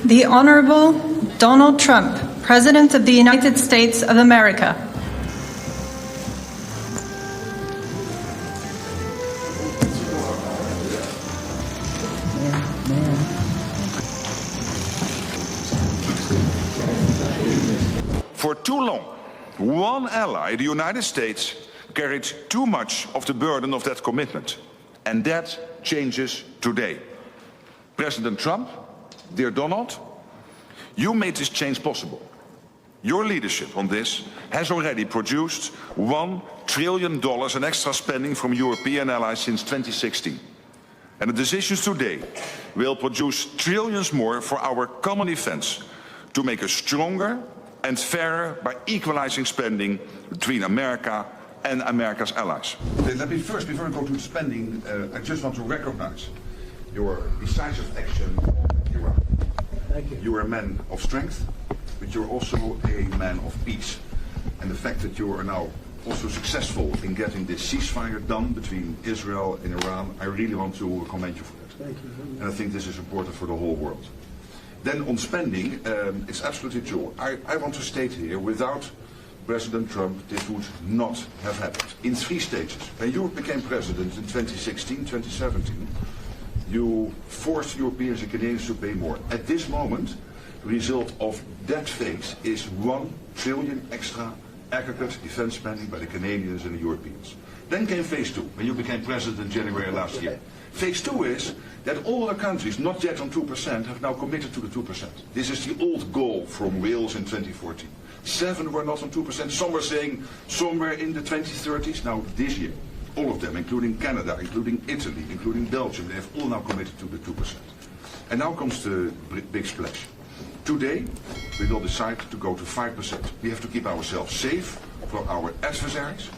The Honorable Donald Trump, President of the United States of America. For too long, one ally, the United States, carried too much of the burden of that commitment. And that changes today. President Trump, dear Donald, you made this change possible. Your leadership on this has already produced $1 trillion in extra spending from European allies since 2016. And the decisions today will produce trillions more for our common defense to make us stronger and fairer by equalizing spending between America and America's allies. Let me first, before I go to spending, I just want to recognize your decisive action on Iraq. Thank you. You are a man of strength, but you're also a man of peace. And the fact that you are now also successful in getting this ceasefire done between Israel and Iran, I really want to commend you for that. Thank you. And I think this is important for the whole world. Then on spending, it's absolutely true. I want to state here, without President Trump, this would not have happened. In 3 stages. When you became president in 2016, 2017, you forced Europeans and Canadians to pay more. At this moment, the result of that phase is $1 trillion extra aggregate defense spending by the Canadians and the Europeans. Then came phase 2, when you became president in January last year. Phase 2 is that all the countries not yet on 2% have now committed to the 2%. This is the old goal from Wales in 2014. 7 were not on 2%. Some were saying somewhere in the 2030s. Now this year, all of them, including Canada, including Italy, including Belgium, they have all now committed to the 2%. And now comes the big splash. Today, we will decide to go to 5%. We have to keep ourselves safe from our adversaries,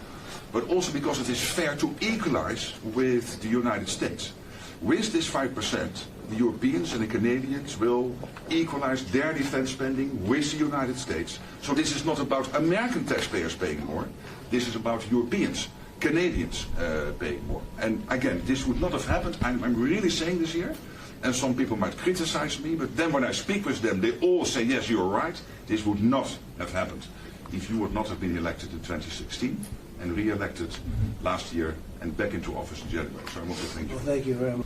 but also because it is fair to equalize with the United States. With this 5%, the Europeans and the Canadians will equalize their defense spending with the United States. So this is not about American taxpayers paying more. This is about Europeans, Canadians paying more. And again, this would not have happened. I'm really saying this here. And some people might criticize me, but then when I speak with them, they all say, yes, you're right. This would not have happened if you would not have been elected in 2016 and re-elected last year and back into office in January. So I want to thank you. Well, thank you very much.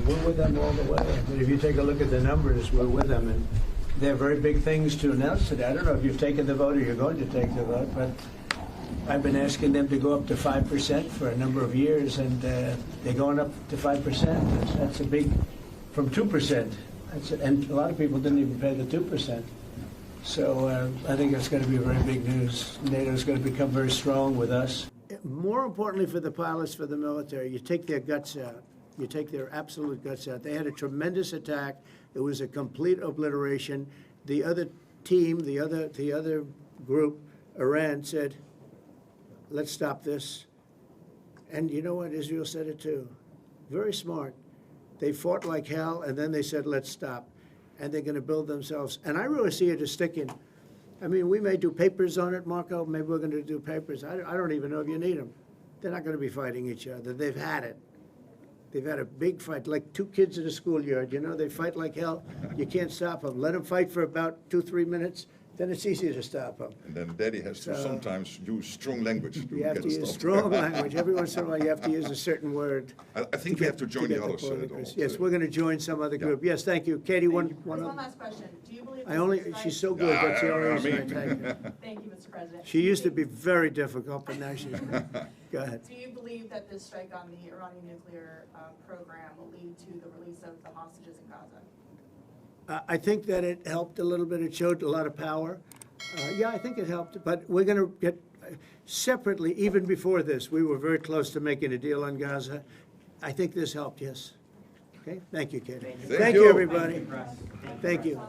We're with them all the way. I mean, if you take a look at the numbers, we're with them. And they're very big things to announce today. I don't know if you've taken the vote or you're going to take the vote, but I've been asking them to go up to 5% for a number of years, and they're going up to 5%. That's a big, from 2%. And a lot of people didn't even pay the 2%. So I think that's going to be very big news. NATO is going to become very strong with us. More importantly for the pilots, for the military, you take their guts out. You take their absolute guts out. They had a tremendous attack. It was a complete obliteration. The other team, the other group, Iran, said, let's stop this. And you know what? Israel said it too. Very smart. They fought like hell, and then they said, let's stop. And they're going to build themselves. And I really see it as sticking. I mean, we may do papers on it, Marco. Maybe we're going to do papers. I don't even know if you need them. They're not going to be fighting each other. They've had it. They've had a big fight, like 2 kids in a schoolyard. You know, they fight like hell. You can't stop them. Let them fight for about 2-3 minutes. Then it's easier to stop them. And then Daddy has to sometimes use strong language to You have to use strong language. Every once in a while, you have to use a certain word. I think we have to join the others. Yes, we're going to join some other group. Yes, thank you. Katie, one last question. Do you believe she's so good. That's the only reason I take her. Thank you, Mr. President. She used to be very difficult, but now she's good. Go ahead. Do you believe that this strike on the Iranian nuclear program will lead to the release of the hostages in Gaza? I think that it helped a little bit. It showed a lot of power. Yeah, I think it helped. But we're going to get separately, even before this, we were very close to making a deal on Gaza. I think this helped, yes. Okay, thank you, Katie. Thank you, everybody. Thank you.